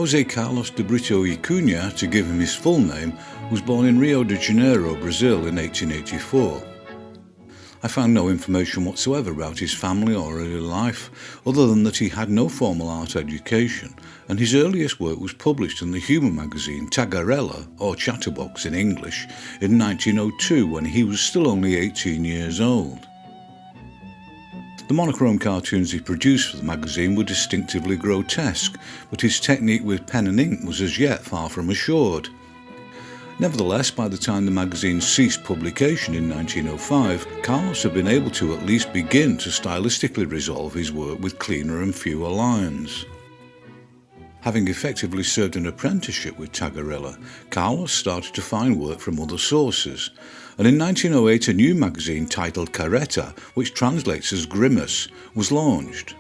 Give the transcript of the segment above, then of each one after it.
José Carlos de Brito y Cunha, to give him his full name, was born in Rio de Janeiro, Brazil in 1884. I found no information whatsoever about his family or early life, other than that he had no formal art education, and his earliest work was published in the humour magazine Tagarela, or Chatterbox in English, in 1902 when he was still only 18 years old. The monochrome cartoons he produced for the magazine were distinctively grotesque, but his technique with pen and ink was as yet far from assured. Nevertheless, by the time the magazine ceased publication in 1905, Carlos had been able to at least begin to stylistically resolve his work with cleaner and fewer lines. Having effectively served an apprenticeship with Tagarela, Carlos started to find work from other sources, and in 1908 a new magazine titled Careta, which translates as Grimace, was launched.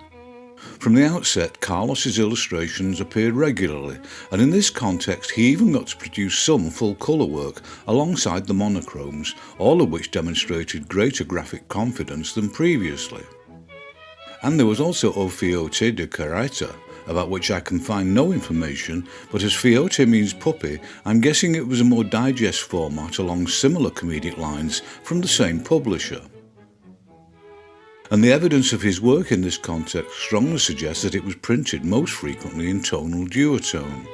From the outset, Carlos's illustrations appeared regularly, and in this context he even got to produce some full-colour work alongside the monochromes, all of which demonstrated greater graphic confidence than previously. And there was also O Fiote de Careta, about which I can find no information, but as Fiote means puppy, I'm guessing it was a more digest format along similar comedic lines from the same publisher. And the evidence of his work in this context strongly suggests that it was printed most frequently in tonal duotone.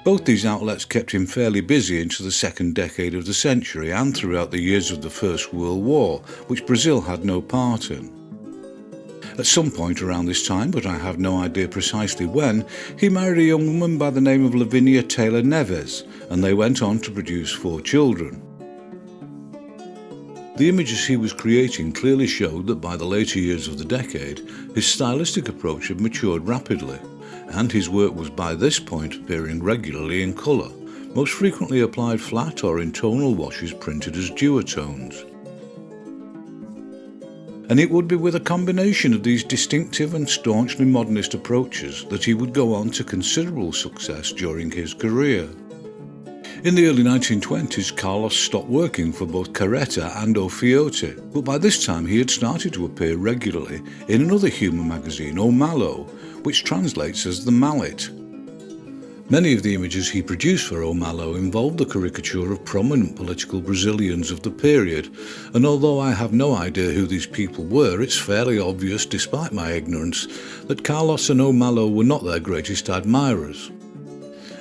Both these outlets kept him fairly busy into the second decade of the century and throughout the years of the First World War, which Brazil had no part in. At some point around this time, but I have no idea precisely when, he married a young woman by the name of Lavinia Taylor Neves, and they went on to produce 4 children. The images he was creating clearly showed that by the later years of the decade, his stylistic approach had matured rapidly, and his work was by this point appearing regularly in colour, most frequently applied flat or in tonal washes printed as duotones. And it would be with a combination of these distinctive and staunchly modernist approaches that he would go on to considerable success during his career. In the early 1920s, Carlos stopped working for both Careta and O Fiote, but by this time he had started to appear regularly in another humour magazine, Omalo, which translates as the Mallet. Many of the images he produced for Omalo involved the caricature of prominent political Brazilians of the period, and although I have no idea who these people were, it's fairly obvious, despite my ignorance, that Carlos and Omalo were not their greatest admirers.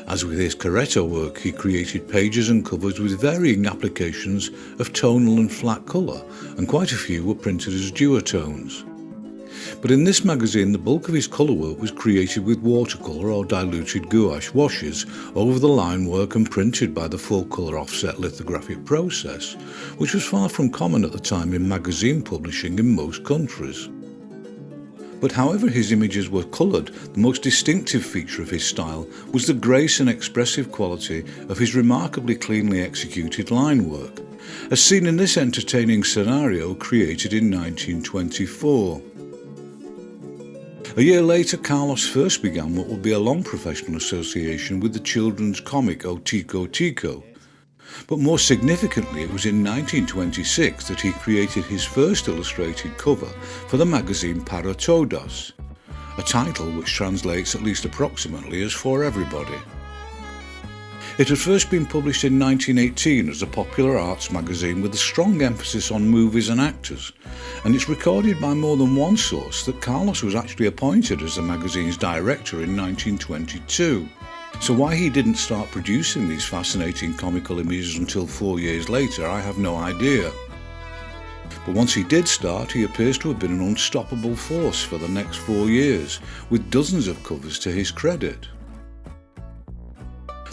As with his Careta work, he created pages and covers with varying applications of tonal and flat colour, and quite a few were printed as duotones. But in this magazine, the bulk of his colour work was created with watercolour or diluted gouache washes over the line work and printed by the full-colour offset lithographic process, which was far from common at the time in magazine publishing in most countries. But however his images were coloured, the most distinctive feature of his style was the grace and expressive quality of his remarkably cleanly executed line work, as seen in this entertaining scenario created in 1924. A year later, Carlos first began what would be a long professional association with the children's comic O Tico Tico. But more significantly, it was in 1926 that he created his first illustrated cover for the magazine Para Todos, a title which translates at least approximately as For Everybody. It had first been published in 1918 as a popular arts magazine with a strong emphasis on movies and actors, and it's recorded by more than one source that Carlos was actually appointed as the magazine's director in 1922. So why he didn't start producing these fascinating comical images until 4 years later, I have no idea. But once he did start, he appears to have been an unstoppable force for the next 4 years, with dozens of covers to his credit.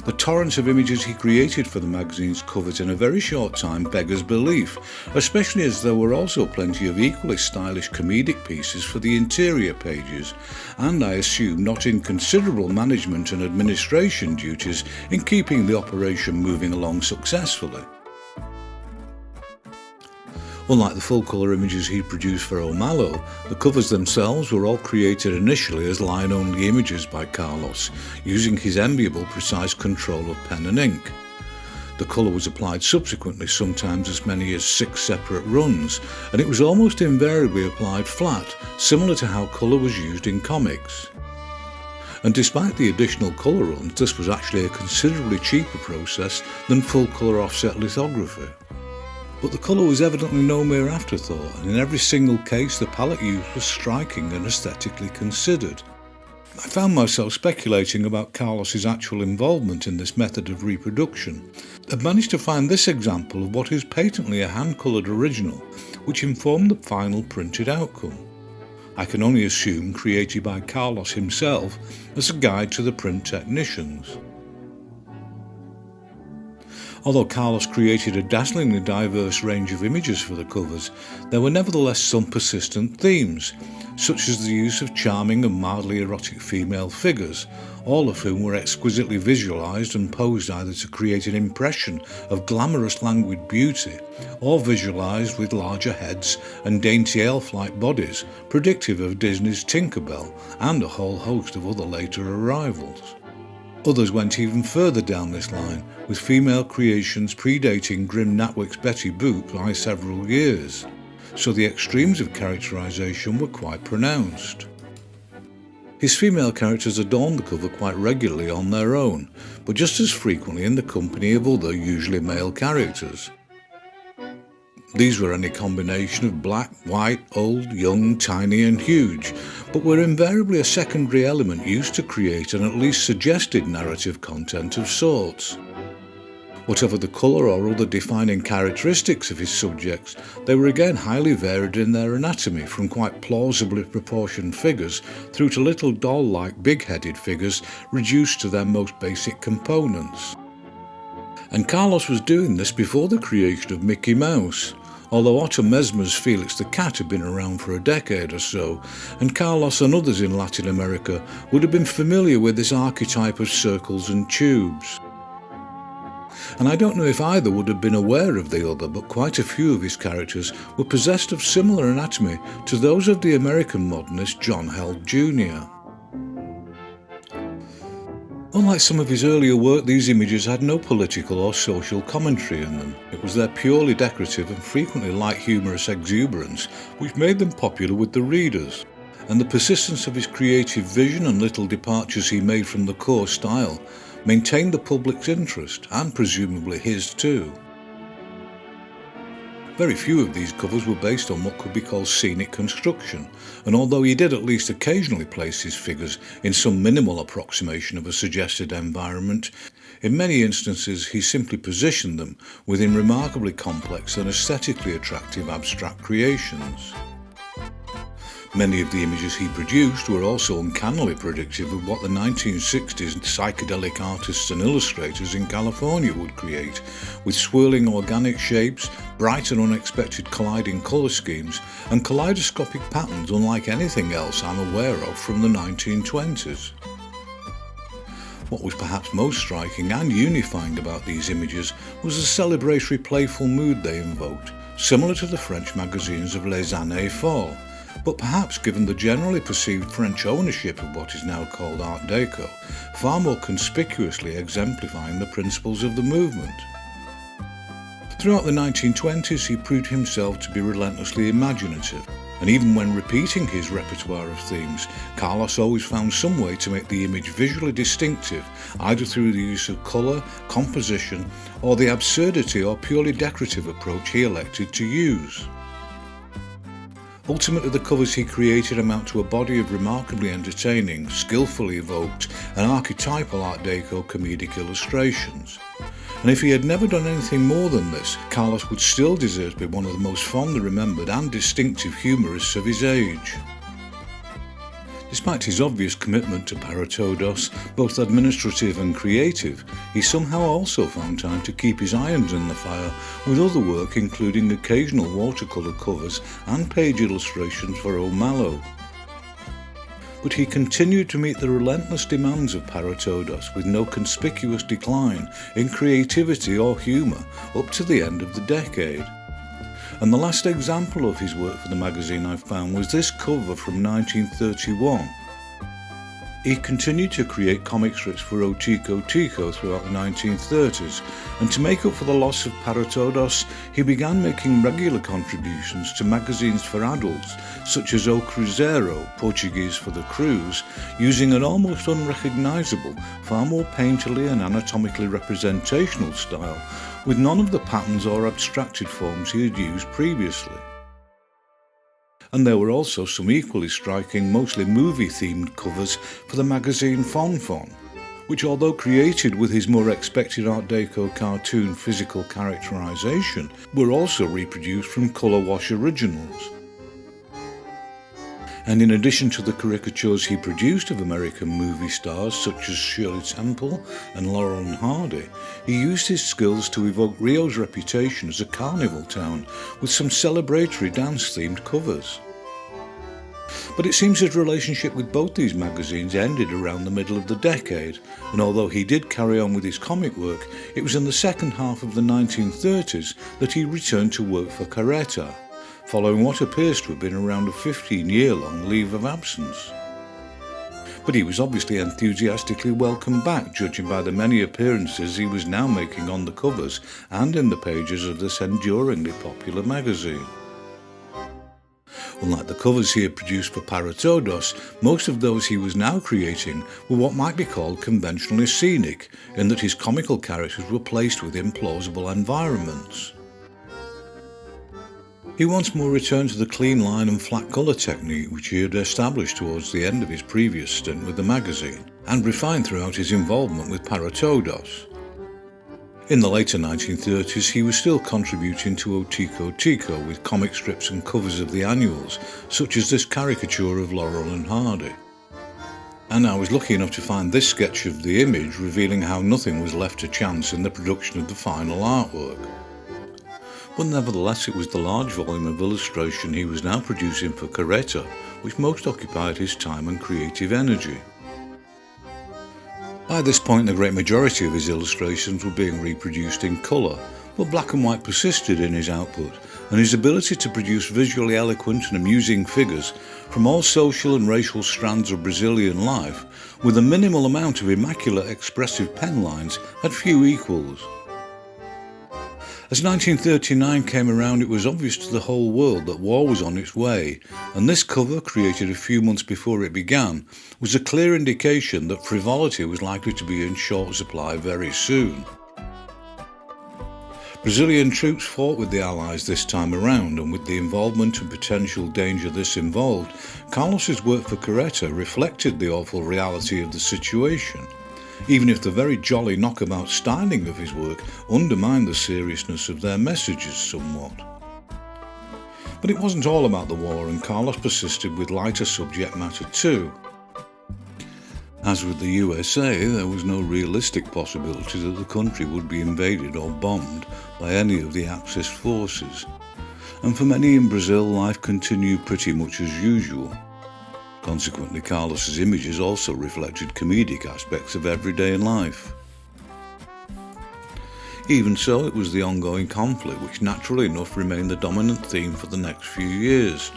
The torrent of images he created for the magazine's covers in a very short time beggars belief, especially as there were also plenty of equally stylish comedic pieces for the interior pages, and I assume not inconsiderable management and administration duties in keeping the operation moving along successfully. Unlike the full-colour images he produced for Omalo, the covers themselves were all created initially as line-only images by Carlos, using his enviable precise control of pen and ink. The colour was applied subsequently, sometimes as many as 6 separate runs, and it was almost invariably applied flat, similar to how colour was used in comics. and despite the additional colour runs, this was actually a considerably cheaper process than full colour offset lithography. But the colour was evidently no mere afterthought, and in every single case the palette used was striking and aesthetically considered. I found myself speculating about Carlos's actual involvement in this method of reproduction, and managed to find this example of what is patently a hand-coloured original, which informed the final printed outcome. I can only assume created by Carlos himself as a guide to the print technicians. Although Carlos created a dazzlingly diverse range of images for the covers, there were nevertheless some persistent themes, such as the use of charming and mildly erotic female figures, all of whom were exquisitely visualised and posed either to create an impression of glamorous languid beauty, or visualised with larger heads and dainty elf-like bodies, predictive of Disney's Tinker Bell and a whole host of other later arrivals. Others went even further down this line, with female creations predating Grim Natwick's Betty Boop by several years, so the extremes of characterisation were quite pronounced. His female characters adorned the cover quite regularly on their own, but just as frequently in the company of other, usually male characters. These were any combination of black, white, old, young, tiny and huge, but were invariably a secondary element used to create an at least suggested narrative content of sorts. Whatever the colour or other defining characteristics of his subjects, they were again highly varied in their anatomy, from quite plausibly proportioned figures through to little doll-like big-headed figures reduced to their most basic components. And Carlos was doing this before the creation of Mickey Mouse, although Otto Mesmer's Felix the Cat had been around for a decade or so, and Carlos and others in Latin America would have been familiar with this archetype of circles and tubes. And I don't know if either would have been aware of the other, but quite a few of his characters were possessed of similar anatomy to those of the American modernist John Held Jr. Unlike some of his earlier work, these images had no political or social commentary in them. It was their purely decorative and frequently light humorous exuberance which made them popular with the readers, and the persistence of his creative vision and little departures he made from the core style maintained the public's interest, and presumably his too. Very few of these covers were based on what could be called scenic construction, and although he did at least occasionally place his figures in some minimal approximation of a suggested environment, in many instances he simply positioned them within remarkably complex and aesthetically attractive abstract creations. Many of the images he produced were also uncannily predictive of what the 1960s psychedelic artists and illustrators in California would create, with swirling organic shapes, bright and unexpected colliding colour schemes, and kaleidoscopic patterns unlike anything else I'm aware of from the 1920s. What was perhaps most striking and unifying about these images was the celebratory playful mood they invoked, similar to the French magazines of Les Années Folles, but perhaps, given the generally perceived French ownership of what is now called Art Deco, far more conspicuously exemplifying the principles of the movement. Throughout the 1920s he proved himself to be relentlessly imaginative, and even when repeating his repertoire of themes, Carlos always found some way to make the image visually distinctive, either through the use of colour, composition, or the absurdity or purely decorative approach he elected to use. Ultimately, the covers he created amount to a body of remarkably entertaining, skillfully evoked and archetypal Art Deco comedic illustrations. And if he had never done anything more than this, Carlos would still deserve to be one of the most fondly remembered and distinctive humorists of his age. Despite his obvious commitment to para todos, both administrative and creative, he somehow also found time to keep his irons in the fire with other work, including occasional watercolour covers and page illustrations for Omalo. But he continued to meet the relentless demands of para todos with no conspicuous decline in creativity or humour up to the end of the decade. And the last example of his work for the magazine I found was this cover from 1931. He continued to create comic strips for O Tico Tico throughout the 1930s, and to make up for the loss of Para Todos, he began making regular contributions to magazines for adults, such as O Cruzeiro, Portuguese for the cruise, using an almost unrecognisable, far more painterly and anatomically representational style, with none of the patterns or abstracted forms he had used previously. And there were also some equally striking, mostly movie-themed covers for the magazine Fon Fon, which, although created with his more expected Art Deco cartoon physical characterisation, were also reproduced from colour wash originals. And in addition to the caricatures he produced of American movie stars such as Shirley Temple and Laurel and Hardy, he used his skills to evoke Rio's reputation as a carnival town with some celebratory dance-themed covers. But it seems his relationship with both these magazines ended around the middle of the decade, and although he did carry on with his comic work, it was in the second half of the 1930s that he returned to work for Careta, following what appears to have been around a 15-year-long leave of absence. But he was obviously enthusiastically welcomed back, judging by the many appearances he was now making on the covers and in the pages of this enduringly popular magazine. Unlike the covers he had produced for Para Todos, most of those he was now creating were what might be called conventionally scenic, in that his comical characters were placed within plausible environments. He once more returned to the clean line and flat colour technique which he had established towards the end of his previous stint with the magazine, and refined throughout his involvement with Para Todos. In the later 1930s, he was still contributing to O Tico Tico with comic strips and covers of the annuals, such as this caricature of Laurel and Hardy. And I was lucky enough to find this sketch of the image, revealing how nothing was left to chance in the production of the final artwork. But nevertheless, it was the large volume of illustration he was now producing for Careta which most occupied his time and creative energy. By this point, the great majority of his illustrations were being reproduced in colour, but black and white persisted in his output, and his ability to produce visually eloquent and amusing figures from all social and racial strands of Brazilian life, with a minimal amount of immaculate expressive pen lines, had few equals. As 1939 came around, it was obvious to the whole world that war was on its way, and this cover, created a few months before it began, was a clear indication that frivolity was likely to be in short supply very soon. Brazilian troops fought with the Allies this time around, and with the involvement and potential danger this involved, Carlos's work for Careta reflected the awful reality of the situation, even if the very jolly knockabout styling of his work undermined the seriousness of their messages somewhat. But it wasn't all about the war, and Carlos persisted with lighter subject matter too. As with the USA, there was no realistic possibility that the country would be invaded or bombed by any of the Axis forces, and for many in Brazil, life continued pretty much as usual. Consequently, Carlos's images also reflected comedic aspects of everyday life. Even so, it was the ongoing conflict which naturally enough remained the dominant theme for the next few years,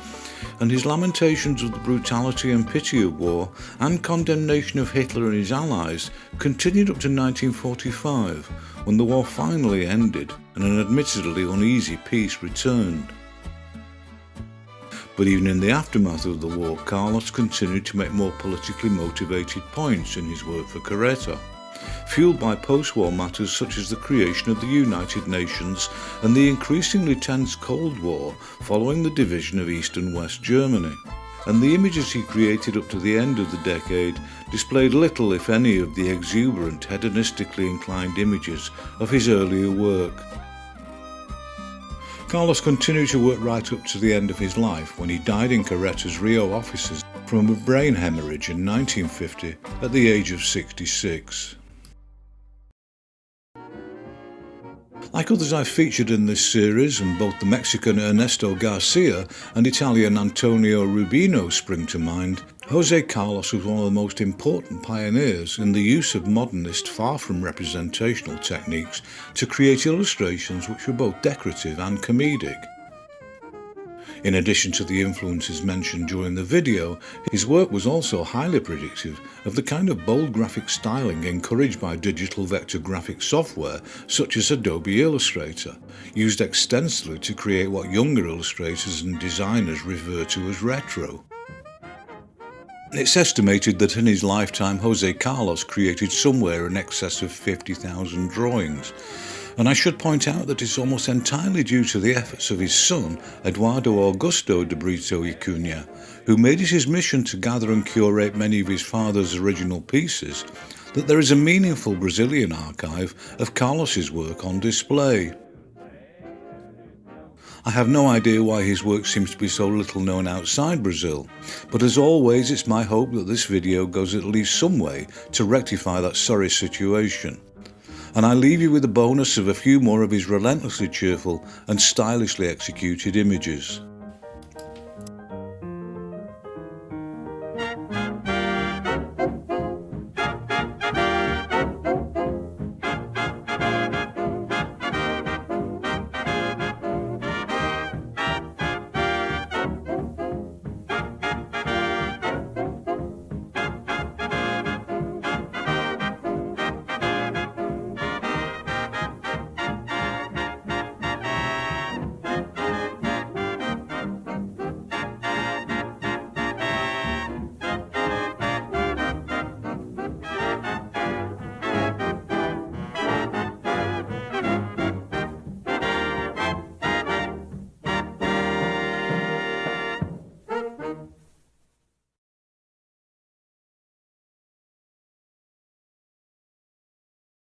and his lamentations of the brutality and pity of war and condemnation of Hitler and his allies continued up to 1945, when the war finally ended and an admittedly uneasy peace returned. But even in the aftermath of the war, Carlos continued to make more politically motivated points in his work for Careta, fueled by post-war matters such as the creation of the United Nations and the increasingly tense Cold War following the division of East and West Germany. And the images he created up to the end of the decade displayed little, if any, of the exuberant, hedonistically inclined images of his earlier work. Carlos continued to work right up to the end of his life, when he died in Careta's Rio offices from a brain hemorrhage in 1950 at the age of 66. Like others I've featured in this series, and both the Mexican Ernesto Garcia and Italian Antonio Rubino spring to mind, José Carlos was one of the most important pioneers in the use of modernist, far from representational techniques to create illustrations which were both decorative and comedic. In addition to the influences mentioned during the video, his work was also highly predictive of the kind of bold graphic styling encouraged by digital vector graphic software such as Adobe Illustrator, used extensively to create what younger illustrators and designers refer to as retro. It's estimated that in his lifetime José Carlos created somewhere in excess of 50,000 drawings. And I should point out that it's almost entirely due to the efforts of his son, Eduardo Augusto de Brito y Cunha, who made it his mission to gather and curate many of his father's original pieces, that there is a meaningful Brazilian archive of Carlos's work on display. I have no idea why his work seems to be so little known outside Brazil, but as always it's my hope that this video goes at least some way to rectify that sorry situation. And I leave you with a bonus of a few more of his relentlessly cheerful and stylishly executed images.